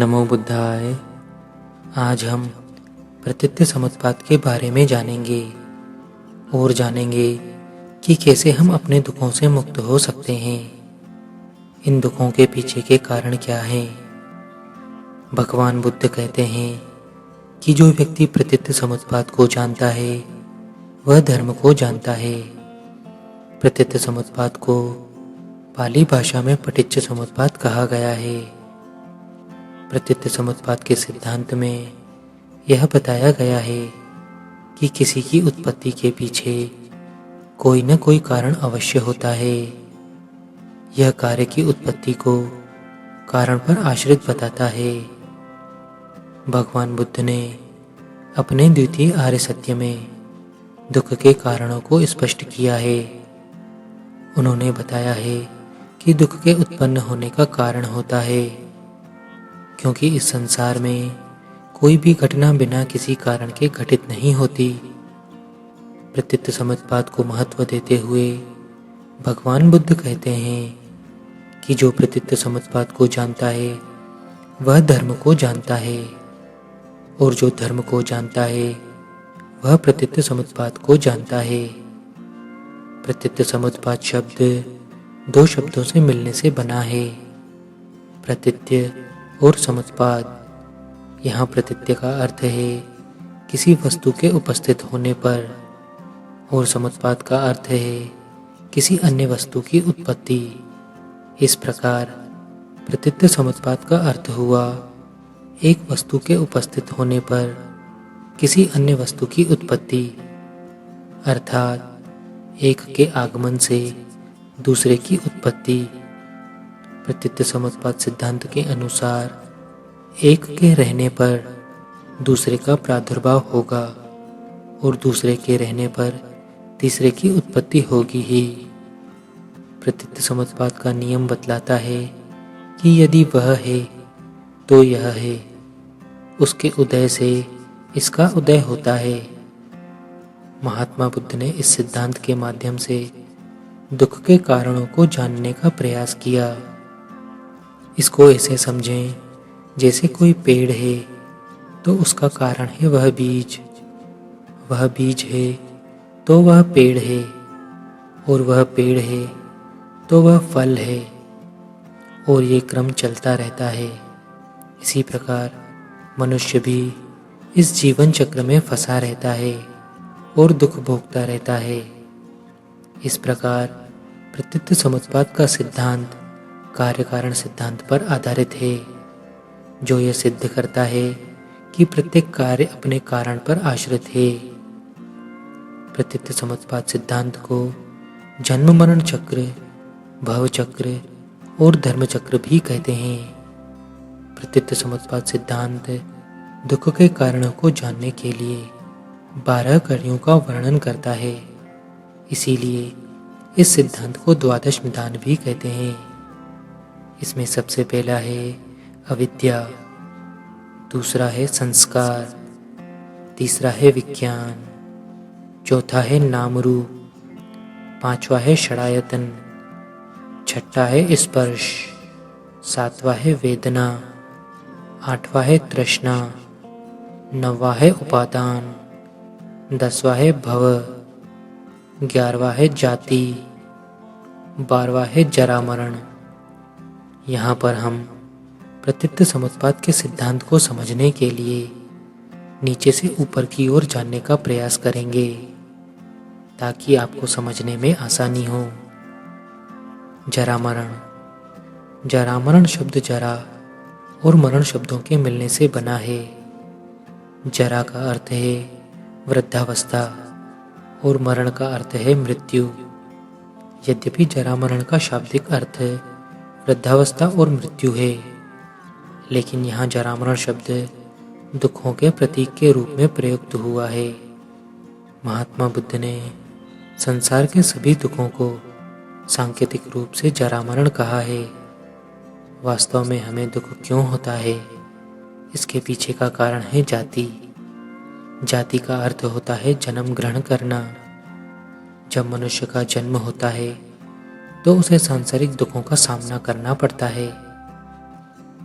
नमो बुद्धाय। आज हम प्रतीत्य समुत्पाद के बारे में जानेंगे और जानेंगे कि कैसे हम अपने दुखों से मुक्त हो सकते हैं। इन दुखों के पीछे के कारण क्या हैं। भगवान बुद्ध कहते हैं कि जो व्यक्ति प्रतीत्य समुत्पाद को जानता है वह धर्म को जानता है। प्रतीत्य समुत्पाद को पाली भाषा में पटिच्च समुत्पाद कहा गया है। प्रतीत्य समुत्पाद के सिद्धांत में यह बताया गया है कि किसी की उत्पत्ति के पीछे कोई न कोई कारण अवश्य होता है। यह कार्य की उत्पत्ति को कारण पर आश्रित बताता है। भगवान बुद्ध ने अपने द्वितीय आर्य सत्य में दुख के कारणों को स्पष्ट किया है। उन्होंने बताया है कि दुख के उत्पन्न होने का कारण होता है, क्योंकि इस संसार में कोई भी घटना बिना किसी कारण के घटित नहीं होती। प्रतीत्य समुत्पाद को महत्व देते हुए भगवान बुद्ध कहते हैं कि जो प्रतीत्य समुत्पाद को जानता है वह धर्म को जानता है, और जो धर्म को जानता है वह प्रतीत्य समुत्पाद को जानता है। प्रतीत्य समुत्पाद शब्द दो शब्दों से मिलने से बना है, प्रतीत्य और समुत्पाद। यहाँ प्रतीत्य का अर्थ है किसी वस्तु के उपस्थित होने पर, और समुत्पाद का अर्थ है किसी अन्य वस्तु की उत्पत्ति। इस प्रकार प्रतीत्य समुत्पाद का अर्थ हुआ एक वस्तु के उपस्थित होने पर किसी अन्य वस्तु की उत्पत्ति, अर्थात एक के आगमन से दूसरे की उत्पत्ति। प्रतीत्य समुत्पाद सिद्धांत के अनुसार एक के रहने पर दूसरे का प्रादुर्भाव होगा, और दूसरे के रहने पर तीसरे की उत्पत्ति होगी ही। प्रतीत्य समुत्पाद का नियम बतलाता है कि यदि वह है तो यह है, उसके उदय से इसका उदय होता है। महात्मा बुद्ध ने इस सिद्धांत के माध्यम से दुख के कारणों को जानने का प्रयास किया। इसको ऐसे समझें जैसे कोई पेड़ है तो उसका कारण है वह बीज है तो वह पेड़ है, और वह पेड़ है तो वह फल है, और ये क्रम चलता रहता है। इसी प्रकार मनुष्य भी इस जीवन चक्र में फंसा रहता है और दुख भोगता रहता है। इस प्रकार प्रतीत्य समुत्पाद का सिद्धांत कार्य कारण सिद्धांत पर आधारित है, जो यह सिद्ध करता है कि प्रत्येक कार्य अपने कारण पर आश्रित है। प्रतीत्य समुत्पाद सिद्धांत को जन्म मरण चक्र, भव चक्र और धर्म चक्र भी कहते हैं। प्रतीत्य समुत्पाद सिद्धांत दुख के कारणों को जानने के लिए 12 कड़ियों का वर्णन करता है। इसीलिए इस सिद्धांत को द्वादश निदान भी कहते हैं। इसमें सबसे पहला है अविद्या, दूसरा है संस्कार, तीसरा है विज्ञान, चौथा है नाम रूप, पांचवा है षडायतन, छठा है स्पर्श, सातवां है वेदना, आठवां है तृष्णा, नौवां है उपादान, 10वां है भव, 11वां है जाति, 12वां है जरा मरण। यहाँ पर हम प्रतीत्य समुत्पाद के सिद्धांत को समझने के लिए नीचे से ऊपर की ओर जानने का प्रयास करेंगे, ताकि आपको समझने में आसानी हो। जरा मरण। जरा मरण शब्द जरा और मरण शब्दों के मिलने से बना है। जरा का अर्थ है वृद्धावस्था और मरण का अर्थ है मृत्यु। यद्यपि जरा मरण का शाब्दिक अर्थ वृद्धावस्था और मृत्यु है, लेकिन यहाँ जरा मरण शब्द दुखों के प्रतीक के रूप में प्रयुक्त हुआ है। महात्मा बुद्ध ने संसार के सभी दुखों को सांकेतिक रूप से जरा मरण कहा है। वास्तव में हमें दुख क्यों होता है, इसके पीछे का कारण है जाति। जाति का अर्थ होता है जन्म ग्रहण करना। जब मनुष्य का जन्म होता है तो उसे सांसारिक दुखों का सामना करना पड़ता है।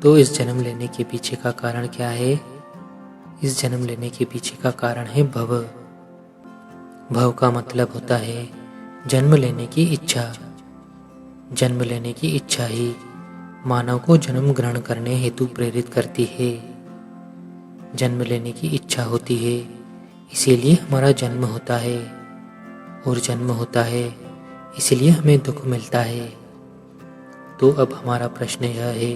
तो इस जन्म लेने के पीछे का कारण क्या है? इस जन्म लेने के पीछे का कारण है भव। भव का मतलब होता है जन्म लेने की इच्छा। जन्म लेने की इच्छा ही मानव को जन्म ग्रहण करने हेतु प्रेरित करती है। जन्म लेने की इच्छा होती है, इसीलिए हमारा जन्म होता है, और जन्म होता है इसलिए हमें दुख मिलता है। तो अब हमारा प्रश्न यह है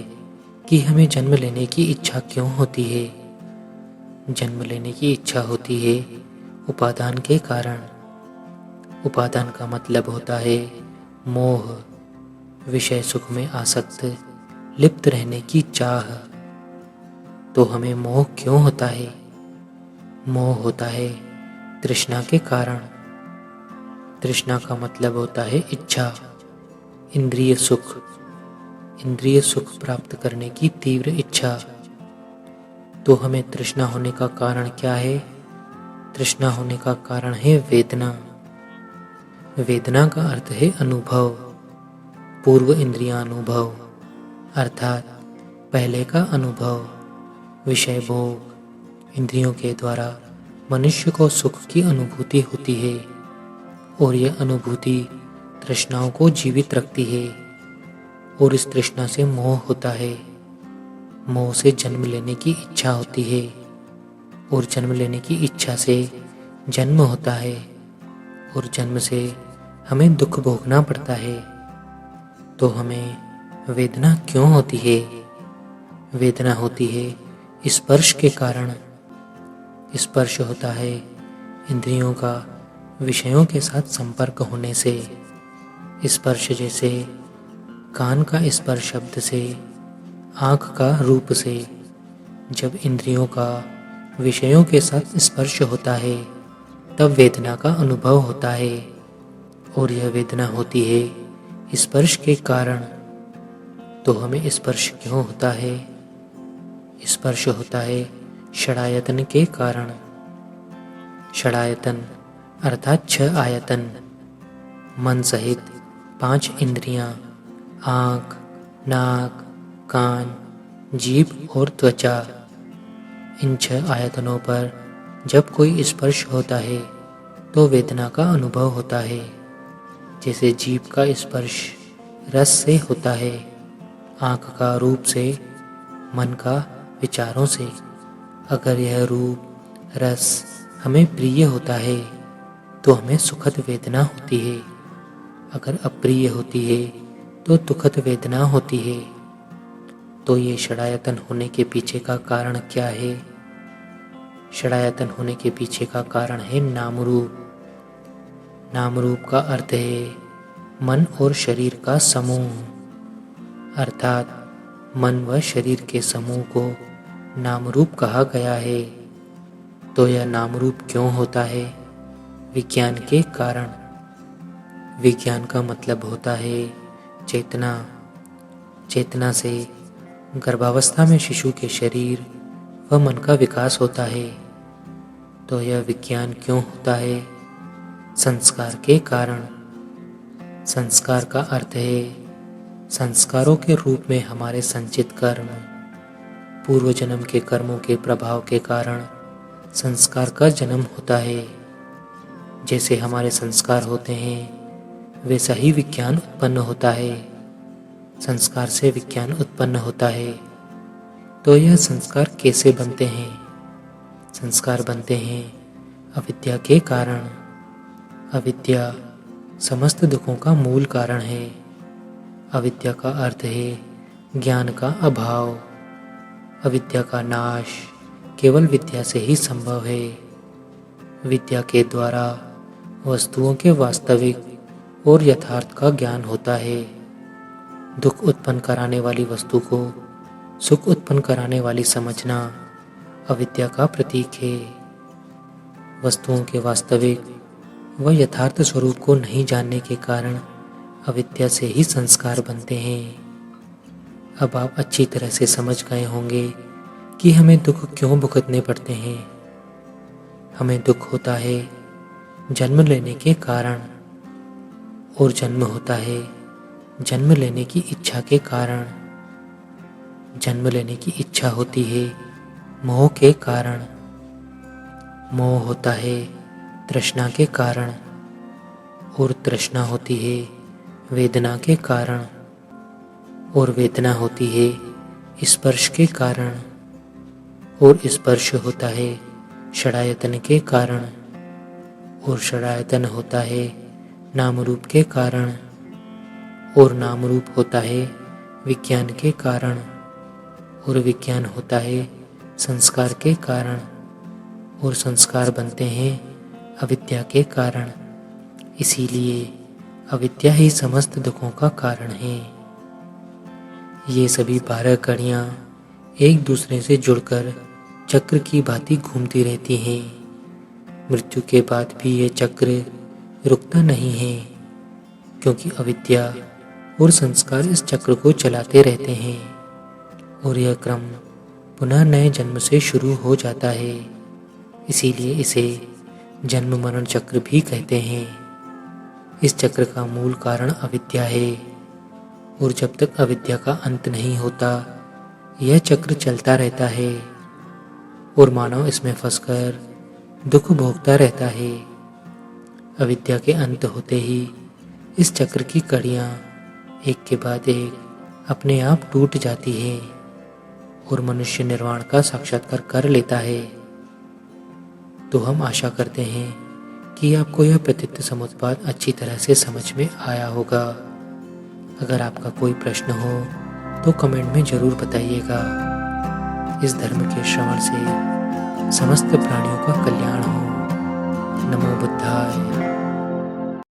कि हमें जन्म लेने की इच्छा क्यों होती है? जन्म लेने की इच्छा होती है उपादान के कारण। उपादान का मतलब होता है मोह, विषय सुख में आसक्त, लिप्त रहने की चाह। तो हमें मोह क्यों होता है? मोह होता है तृष्णा के कारण। तृष्णा का मतलब होता है इच्छा, इंद्रिय सुख। इंद्रिय सुख प्राप्त करने की तीव्र इच्छा। तो हमें तृष्णा होने का कारण क्या है? तृष्णा होने का कारण है वेदना। वेदना का अर्थ है अनुभव, पूर्व इंद्रिया अनुभव, अर्थात पहले का अनुभव। विषय भोग इंद्रियों के द्वारा मनुष्य को सुख की अनुभूति होती है, और यह अनुभूति तृष्णाओं को जीवित रखती है, और इस तृष्णा से मोह होता है। मोह से जन्म लेने की इच्छा होती है, और जन्म लेने की इच्छा से जन्म होता है, और जन्म से हमें दुख भोगना पड़ता है। तो हमें वेदना क्यों होती है? वेदना होती है स्पर्श के कारण। स्पर्श होता है इंद्रियों का विषयों के साथ संपर्क होने से। स्पर्श जैसे कान का स्पर्श शब्द से, आँख का रूप से। जब इंद्रियों का विषयों के साथ स्पर्श होता है तब वेदना का अनुभव होता है, और यह वेदना होती है स्पर्श के कारण। तो हमें स्पर्श क्यों होता है? स्पर्श होता है षडायतन के कारण। षडायतन अर्थात 6 आयतन, मन सहित 5 इंद्रियां, आँख, नाक, कान, जीभ और त्वचा। इन 6 आयतनों पर जब कोई स्पर्श होता है तो वेदना का अनुभव होता है। जैसे जीभ का स्पर्श रस से होता है, आँख का रूप से, मन का विचारों से। अगर यह रूप, रस हमें प्रिय होता है तो हमें सुखद वेदना होती है। अगर अप्रिय होती है तो दुखद वेदना होती है। तो ये षडायतन होने के पीछे का कारण क्या है? षडायतन होने के पीछे का कारण है नाम रूप। नाम रूप का अर्थ है मन और शरीर का समूह, अर्थात मन व शरीर के समूह को नाम रूप कहा गया है। तो यह नाम रूप क्यों होता है? विज्ञान के कारण। विज्ञान का मतलब होता है चेतना। चेतना से गर्भावस्था में शिशु के शरीर व मन का विकास होता है। तो यह विज्ञान क्यों होता है? संस्कार के कारण। संस्कार का अर्थ है संस्कारों के रूप में हमारे संचित कर्म। पूर्व जन्म के कर्मों के प्रभाव के कारण संस्कार का जन्म होता है। जैसे हमारे संस्कार होते हैं वैसा ही विज्ञान उत्पन्न होता है। संस्कार से विज्ञान उत्पन्न होता है। तो यह संस्कार कैसे बनते हैं? संस्कार बनते हैं अविद्या के कारण। अविद्या समस्त दुखों का मूल कारण है। अविद्या का अर्थ है ज्ञान का अभाव। अविद्या का नाश केवल विद्या से ही संभव है। विद्या के द्वारा वस्तुओं के वास्तविक और यथार्थ का ज्ञान होता है। दुख उत्पन्न कराने वाली वस्तु को सुख उत्पन्न कराने वाली समझना अविद्या का प्रतीक है। वस्तुओं के वास्तविक व यथार्थ स्वरूप को नहीं जानने के कारण अविद्या से ही संस्कार बनते हैं। अब आप अच्छी तरह से समझ गए होंगे कि हमें दुख क्यों भुगतने पड़ते हैं। हमें दुख होता है जन्म लेने के कारण, और जन्म होता है जन्म लेने की इच्छा के कारण। जन्म लेने की इच्छा होती है मोह के कारण, मोह होता है तृष्णा के कारण, और तृष्णा होती है वेदना के कारण, और वेदना होती है स्पर्श के कारण, और स्पर्श होता है षडायतन के कारण, और षडायतन होता है नाम रूप के कारण, और नाम रूप होता है विज्ञान के कारण, और विज्ञान होता है संस्कार के कारण, और संस्कार बनते हैं अविद्या के कारण। इसीलिए अविद्या ही समस्त दुखों का कारण है। ये सभी 12 कड़ियाँ एक दूसरे से जुड़कर चक्र की भांति घूमती रहती हैं। मृत्यु के बाद भी ये चक्र रुकता नहीं है, क्योंकि अविद्या और संस्कार इस चक्र को चलाते रहते हैं, और यह क्रम पुनः नए जन्म से शुरू हो जाता है। इसीलिए इसे जन्म मरण चक्र भी कहते हैं। इस चक्र का मूल कारण अविद्या है, और जब तक अविद्या का अंत नहीं होता यह चक्र चलता रहता है, और मानव इसमें फंसकर दुख भोगता रहता है। अविद्या के अंत होते ही इस चक्र की कड़ियाँ एक के बाद एक अपने आप टूट जाती है, और मनुष्य निर्वाण का साक्षात्कार कर लेता है। तो हम आशा करते हैं कि आपको यह प्रतीत समुत्पाद अच्छी तरह से समझ में आया होगा। अगर आपका कोई प्रश्न हो तो कमेंट में ज़रूर बताइएगा। इस धर्म के श्रवण से समस्त प्राणियों का कल्याण हो। नमो बुद्धाय।